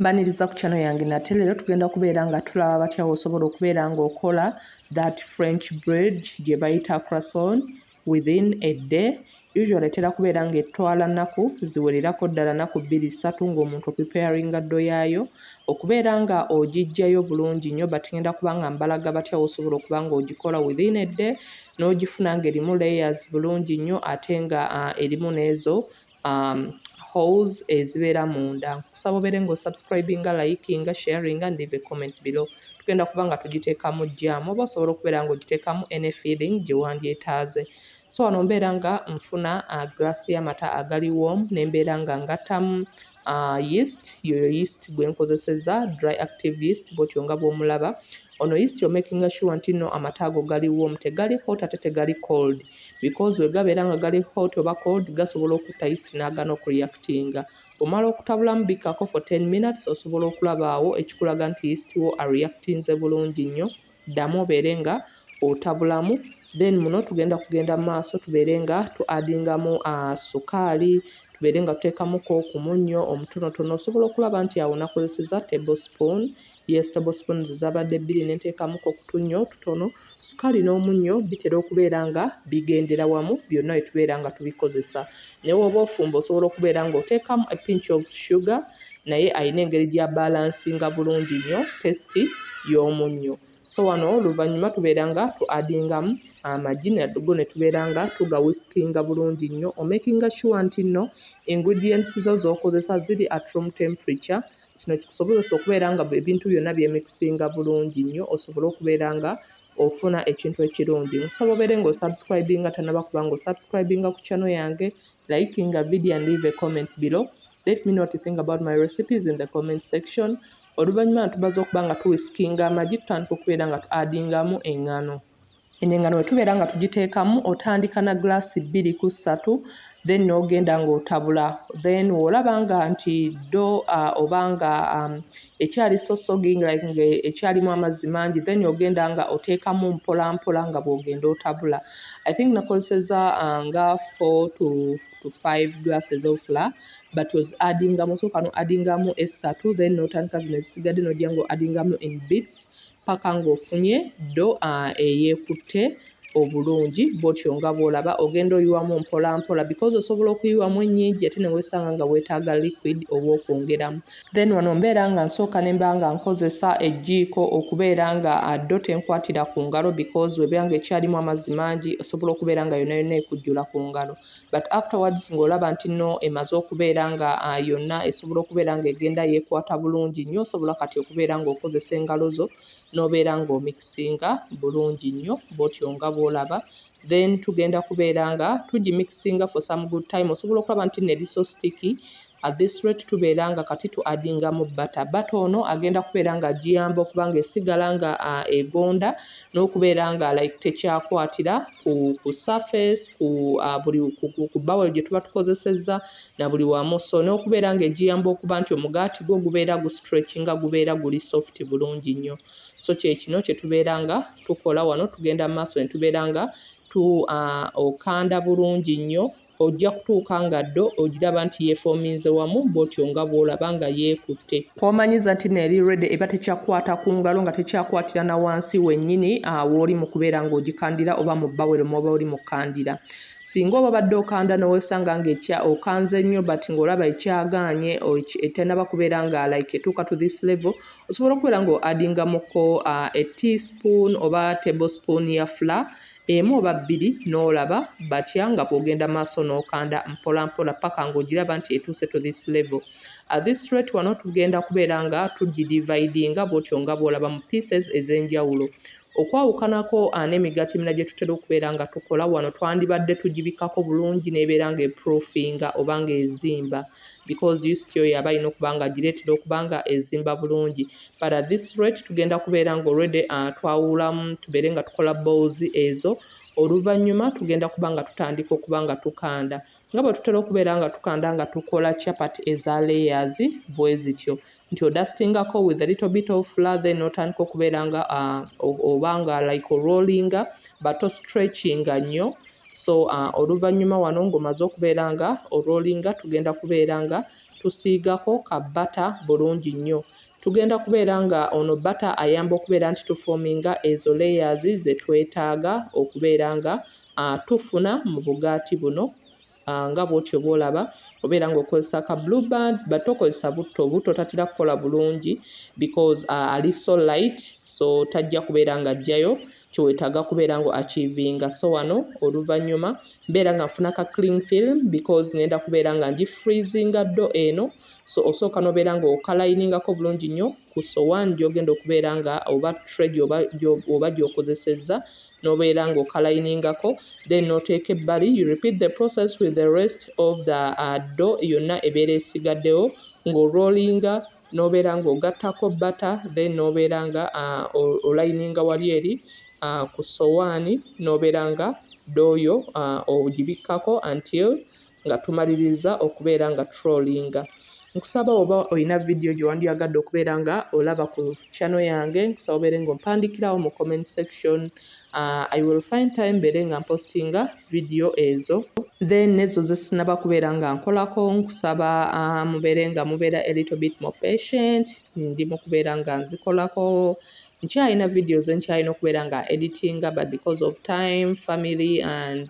Mbaniriza ku channel yange nate leero tugenda kubeera nga tulaba batya osobola okubeera nga okola that French bread gye bayita croissant within a day. Usually etera kubeera nga etwala nnaku ziwererako ddala nnaku 2-3 ng'omuntu opreparinga ddo yaayo okubeera nga ogijjayo bulungi nnyo but ngenda kuba nga mbalaga batya osobola okuba nga ogikola within a day n'ogifuna ng'erimu layers bulungi nnyo ate nga erimu n'ezo holes ezibeera munda. Nkusaba obeere ng'osubscribinga, likinga, sharinga and leave a comment below. Tugenda kuba nga tugiteekamu jjaamu oba osobola okubeera ng'ogiteekamu any feeling gye wandyetaaze. So wano mbeera nga nfuna glaasi y'amata agali warm ne mbeera nga ngattamu yeast, yoyo yeast gwe nkozesezza dry active yeast bw'otyo nga bw'omulaba. Ono yeast you're making sure nti nno amata ago gali warm, tegali hot ate tegali cold because we gabeera nga gali hot oba cold gasobola okutta yeast n'agaana okureactinga. Omala okutabulamu bikkako for 10 minutes osobola okulaba awo ekikulaga nti yeast wo areactinze bulungi nnyo. Ddamu obeere nga otabulamu. Then muno tugenda kugenda maaso tubeere nga tuadingamu sukaali, tubeere nga tuteekamuko ku munnyo omutonotono. Osobola okulaba nti awo nakozesezza tablespoon. Yes, tablespoons zabadde 2 ne nteekamuko ku tunnyo tutono. Sukaali n'omunnyo bitera okubeera nga bigendera wamu byonna bye tubeera nga tubikozesa. Ne bw'oba ofumba osobola okubeera ng'oteekamu a pinch of sugar naye ayina engeri gya balansinga bulungi nnyo testi y'omunnyo. So wano oluvannyuma tubeera nga tuadingamu amagi nago ne tubeera nga tugawiskinga bulungi nnyo omakinga sure nti nno ingredients zo z'okozesa ziri at room temperature. Kino kikusobozesa okubeera nga ebintu byonna byemixinga bulungi nnyo osobole okubeera nga ofuna ekintu ekirungi. Nkusaba obeere ng'osubscribinga tannaba kuba ng'osubscribinga ku channel yange, likinga video and leave a comment below. Let me know what you think about my recipes in the comment section. Oluvannyuma tubaza okuba nga tuwiskinga amagi tutandika okubeera nga tuadingamu eŋŋano. Eno eŋŋano we tubeera nga tugiteekamu otandika na glaasi 2 ku 3 then n'ogenda ng'otabula. Then w'olaba nga nti ddo oba nga ekyali sosoging like ekyalimu amazzi mangi then ogenda nga oteekamu mpola mpola nga bw'ogenda otabula. I think nakozesezza nga 4 to 5 glasses of flour but was addingamu sooka no addingamu 3 then n'otandika zino ezisigadde n'ojja ng'oaddingamu in bits paka ng'ofunye ddo eyeekutte obulungi bw'otyo nga bw'olaba ogenda oyiwamu mpola mpola because osobola okuyiwamu ennyingi ate ne weesanga nga weetaaga liquid oba okwongeramu. Then wano mbeera nga nsooka ne mba nga nkozesa ejjiiko okubeera nga ddo tenkwatira ku ngalo because webeera nga ekyalimu amazzi mangi osobola okubeera nga yonna yonna ekujjula ku ngalo but afterwards ng'olaba nti nno emaze okubeera nga yonna esobola okubeera nga egenda yeekwata bulungi nnyo osobola kati okubeera ng'okozesa engalo zo n'obeera ng'omixinga bulungi nnyo bw'otyo nga bw'olaba. Then tugenda kubeera nga tugimixinga for some good time. Osobola okulaba nti neri so sticky. At this rate tubeera nga kati tuadingamu butter. Butter ono agenda kubeera nga giyamba okuba nga esigala nga egonda n'okubeera nga like tekyakwatira ku surface ku bowl gye tuba tukozesezza na buli wamu. So n'okubeera nga egiyamba okuba nti omugaati gwo gubeera gustretchinga gubeera guli soft bulungi nnyo. So kyekino kye tubeera nga tukola wano tugenda mu maaso ne tubeera nga okanda bulungi nnyo ojja kutuuka nga ddo ogiraba nti yeefoominze wamu bw'otyo nga bw'olaba nga yeekutte. Kw'omanyiza nti neeri ready eba tekyakwata ku ngalo nga tekyakwatira na wansi wennyini w'oli mu kubeera ng'ogikandira oba mu bbawero mw'oba oli mu kkandira. Singa oba badde okanda n'oweesanga ng'okanze nnyo but ng'olaba ekyagaanye etannaba kubeera nga like etuuka to this level osobola okubeera ng'oadingamuko a teaspoon oba tablespoon ya flour emu oba 2 n'olaba batya nga bw'ogenda maaso n'okanda mpola mpola paka ng'ogiraba nti etuuse to this level. At this rate wano tugenda kubeera nga tugidividinga bw'otyo nga bw'olaba mu pieces ez'enjawulo. Okwawukanako n'emigaati emirala gye tutera okubeera nga tukola wano twandibadde tugibikako bulungi n'ebeera nga eproofinga oba nga ezimba because yeast yo yaba alina okuba nga gireetera okuba nga ezimba bulungi. But at this rate tugenda kubeera nga already twawulamu tubeere nga tukola bowls ezo. Oluvannyuma tugenda kuba nga tutandika okuba nga tukanda. Nga bwe tutera okubeera nga tukanda nga tukola chapati eza layers bwe zityo nti odustingako with a little bit of flour then otandika okubeera nga oba nga like rollinga but stretchinga nnyo. So oluvannyuma wano ng'omaze okubeera nga rollinga tugenda kubeera nga tusiigako ka bata bulungi nnyo. Tugenda kubeera nga ono bata ayamba okubeera nti tufoominga ezo layers ze twetaaga okubeera nga tufuna mu bugaati buno. Nga bw'otyo bw'olaba obeera ng'okozesa ka blue band but tokozesa butto tatera kukola bulungi because ali so light so tajja kubeera nga ajjayo kyewetaaga kubeera ngo achievinga. So wano oluvannyuma mbeera nga nfuna ka cling film because ngenda kubeera nga ngifreezinga ddo eno. So osooka n'obeera ng'okalayiningako bulungi nnyo ku sowaani gy'ogenda okubeera nga oba tray oba gy'okozesezza n'obeera ng'okalayiningako then n'oteeka ebbali. You repeat the process with the rest of the dough yonna ebeera esigaddewo ng'orollinga n'obeera ng'ogattako butter then n'obeera nga olayininga wali eri ku sowaani n'obeera nga doyo ogibikkako until nga tumaliriza okubeera nga trollinga. Nkusaba oba olina vidiyo gye wandyagadde okubeera nga olaba ku channel yange nkusaba obeere ng'ompandiikirawo mu comment section. I will find time mbeere nga mpostinga vidiyo ezo then nezo ze sinaba kubeera nga nkolako nkusaba mubeere nga mubeera a little bit more patient. Ndi mu kubeera nga nzikolako nkyalina videos nkyalina okubeera nga editinga but because of time, family and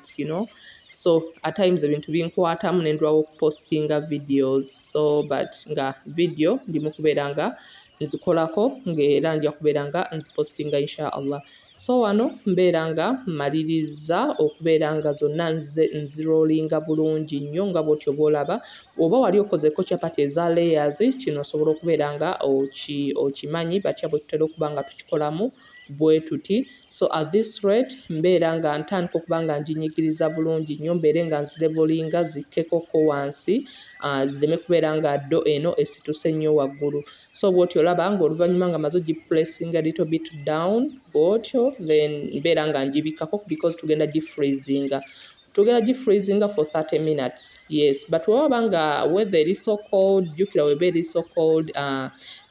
so at times ebintu binkwatamu nendwawo okupostinga videos so but nga video ndi mu kubeera nga nzikolako ng'era nja kubeera nga nzipostinga inshallah. So wano mbeera nga maliriza okubeera nga zonna nzirollinga bulungi nnyo nga bw'otyo bw'olaba. Oba wali okozeko chapati eza layers kino osobola okubeera nga okimanyi batya bwe tutera okuba nga tukikolamu bwe tuti. So at this rate mbeera nga ntandika okuba nga nginyigiriza bulungi nnyo mbeere nga nzilevelinga zikkekoko wansi zireme kubeera nga ddo eno esituse nnyo waggulu. So bw'otyo olaba ng'oluvannyuma nga maze ogiplacinga a little bit down bw'otyo then mbeera nga ngibikkako because tugenda gifreezinga. Tugenda gifreezinga for 30 minutes. Yes, but waba nga weather eri so cold, jjukira weba eri so cold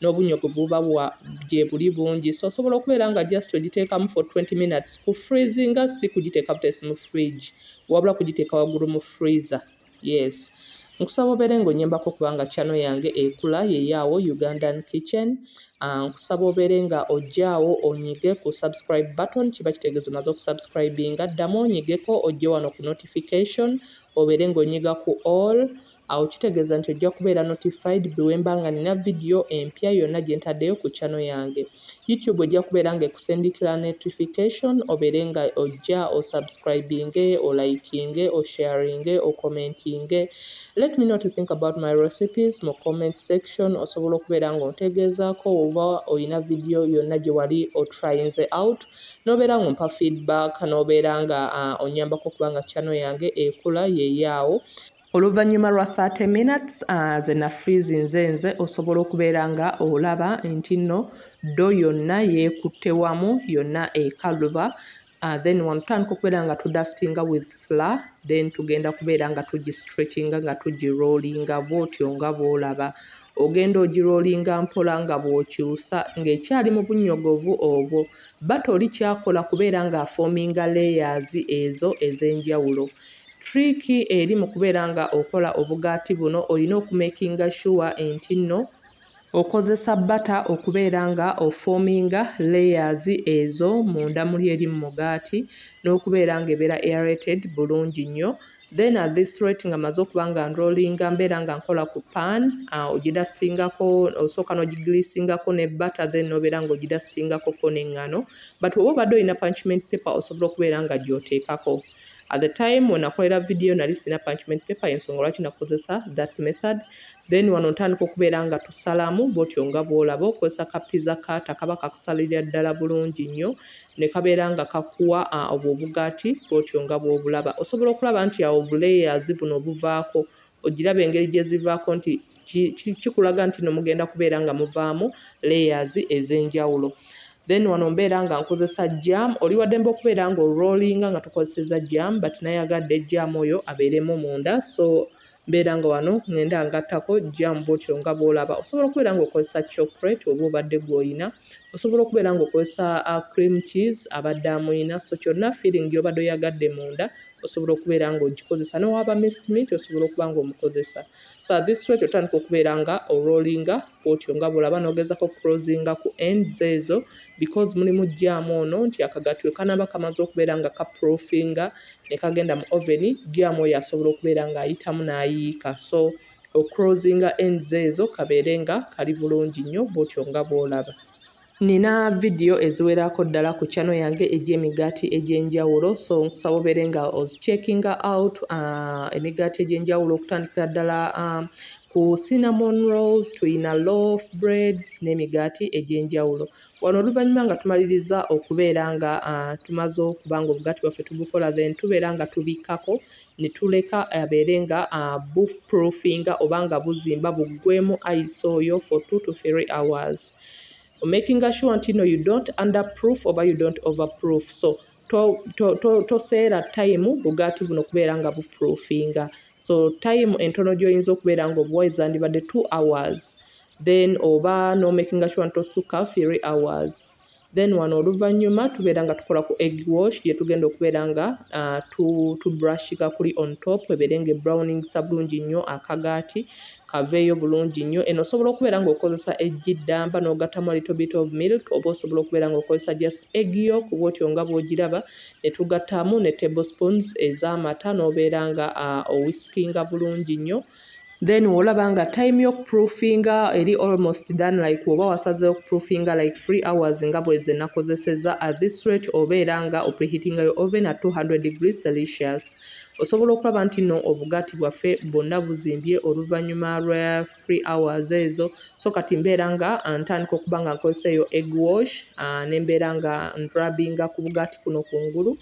n'obunyogovu buba gye buli bungi so osobola okubeera nga just ogiteekamu for 20 minutes ku freezinga si kugiteeka butesi mu fridge wabula kugiteeka waggulu mu freezer. Yes. Nkusaba obeere ng'onyembako kubanga channel yange ekula yeyaawo Ugandan Kitchen. Nkusaba obeere nga ojjaawo onyige ku subscribe button kiba kitegeeza omaze okusubscribinga. Ddamu onyigeko ojje wano ku notification obeere ng'onyiga ku all. Awo kitegeeza nti ojja kubeera notified bwe mba nga nina video empya yonna gye ntaddeyo ku channel yange. YouTube ojja kubeera nga ekusendikira notification obeere nga ojja osubscribinge, olikinge, osharinge, okomentinge. Let me know what you think about my recipes mu comment section. Osobola okubeera nga ontegeezaako oba olina video yonna gye wali otryinze out n'obeera ng'ompa feedback n'obeera nga onyambako okubanga channel yange ekula yeyaawo. Oluvannyuma lwa 30 minutes ze na freezinze nze osobola okubeera nga olaba nti nno do yonna yeekutte wamu yonna ekaluba. Then wano tutandika okubeera nga tudustinga with flour then tugenda kubeera nga tugistretchinga nga tugirollinga bw'otyo nga bw'olaba. Ogenda ogirollinga mpola nga bw'okyusa ng'ekyali mu bunyogovu obwo bata oli kyakola kubeera nga afoominga layers ezo ez'enjawulo. Trick eri mu kubeera nga okola obugaati buno olina okumakinga sure nti nno okozesa butter okubeera nga ofoominga layers ezo munda muli eri mu mugaati n'okubeera nga ebeera aerated bulungi nnyo. Then at this rate nga maze okuba nga nrollinga mbeera nga nkola ku pan ogidustingako osooka n'ogigreasingako ne butter then n'obeera nga ogidustingako n'eŋŋano but oba obadde olina parchment paper osobola okubeera nga gy'oteekako. At the time when nakolera video nali sina parchment paper ensonga lwaki nakozesa that method. Then wano ntandika okubeera nga tusalamu bw'otyo nga bw'olaba okozesa ka pizza cutter kaba kakusalirira ddala bulungi nnyo ne kabeera nga kakuwa obwo obugaati bw'otyo nga bw'obulaba. Osobola okulaba nti awo bulayers buno buvaako ogiraba engeri gye zivaako nti kikulaga nti no mugenda kubeera nga muvaamu layers ez'enjawulo. Then wano mbeera nga nkozesa jam. Oli waddembe okubeera nga rollinga nga tukozeseza jam but nayagadde jam oyo abeeremu munda so mbeera nga wano ngenda ngattako jam bwotyo nga bw'olaba. Osobola okubeera ng'okozesa chocolate oba obadde gw'oyina, osobola okubeera ng'okozesa cream cheese abadde amuyina, so kyonna feeling gy'obadde oyagadde munda osobola okubeera ng'ogikozesa. N'owaaba mixed meat osobola okuba ng'omukozesa. So at this rate otandika okubeera nga orollinga bwotyo nga bw'olaba n'ogezako closinga ku ends ezo because mulimu jam ono nti akagati we kanaaba kamaze okubeera nga kaproofinga ne kagenda mu oven, jam oyo asobola okubeera ng'ayitamu n'ayiika. So oclosinga ends ezo kabeere nga kali bulungi nnyo bwotyo nga bw'olaba. Nina video eziwerako ddala ku channel yange egy'emigaati egy'enjawulo, so nkusaba obeere nga ozickekinga out emigaati egy'enjawulo okutandikira ddala ku cinnamon rolls, tuyina loaf breads n'emigaati egy'enjawulo. Wano oluvannyuma nga tumaliriza okubeera nga tumaze okuba nga obugaati bwaffe tubukola, then tubeera nga tubikkako ne tuleka abeere nga buproofinga oba nga buzimba buggwemu ice oyo for 2 to 3 hours. Making sure nti no you don't underproof oba you don't overproof. So toseera time bugaati buno kubeera nga buproofinga. So time entono gy'oyinza okubeera ng'obuwaiza ndibadde 2 hours, then oba no making sure nti osukka 3 hours. Then wano oluvannyuma tubeera nga tukola ku egg wash gye tugenda okubeera nga tubrushinga kuli on top ebeere nga ebrowningsa bulungi nnyo akagaati kaveeyo bulungi nnyo. Eno osobola okubeera ng'okozesa eggi ddamba n'ogattamu a little bit of milk, oba osobola okubeera ng'okozesa just egg yolk bwotyo nga bw'ogiraba, ne tugattamu ne tablespoons ez'amata n'obeera nga owhiskinga bulungi nnyo. Then olaba nga time y'okuproofinga eri almost done, like oba wasazeewo okuproofinga like 3 hours nga bwe ze nakozesezza. At this rate obeera nga preheatinga your oven at 200 degrees Celsius. Osobola okulaba nti no obugaati bwaffe bwonna buzimbye oluvannyuma lwa 3 hours ezo. So kati mbeera nga ntandika okuba nga nkozesa eyo egg wash ne mbeera nga ndrabbinga ku bugaati kuno kungulu.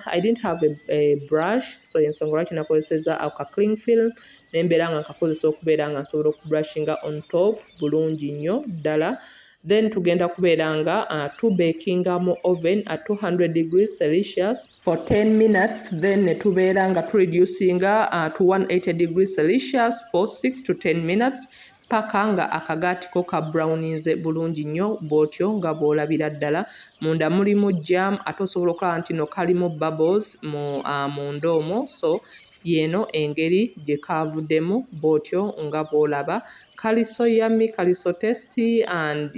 I didn't have a brush, so ensonga lwaki nakozesezza aka cling film ne mbeera nga nkakozesa okubeera nga nsobola okubrushinga on top bulungi nnyo ddala. Then tugenda kubeera nga tubakinga mu oven at 200 degrees Celsius for 10 minutes, then ne tubeera nga tureducinga to 180 degrees Celsius for 6 to 10 minutes paka nga akagaati ko ka browninze bulungi nnyo bwotyo nga bw'olabira ddala. Munda mulimu jam ate osobola okulaba nti no kalimu bubbles munda omwo, so yeno engeri gye kaavuddemu bwotyo nga bw'olaba. Kali so yummy, kali so tasty, and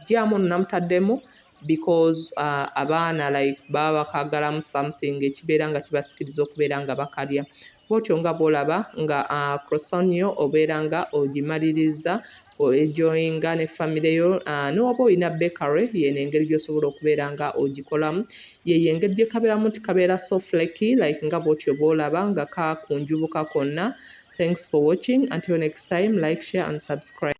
jam ono namutaddemu because abaana like baba bakagalamu something ekibeera nga kibasikiriza okubeera nga bakalya. Bwotyo nga bw'olaba nga croissant yo obeera nga ogimaliriza enjoyinga ne family yo, n'oba olina bakery yeno engeri gy'osobola okubeera nga ogikolamu. Yeyo engeri gye kabeeramu nti kabeera so flaky like nga bwotyo bw'olaba nga kakunjubuka konna. Thanks for watching. Until next time, like, share and subscribe.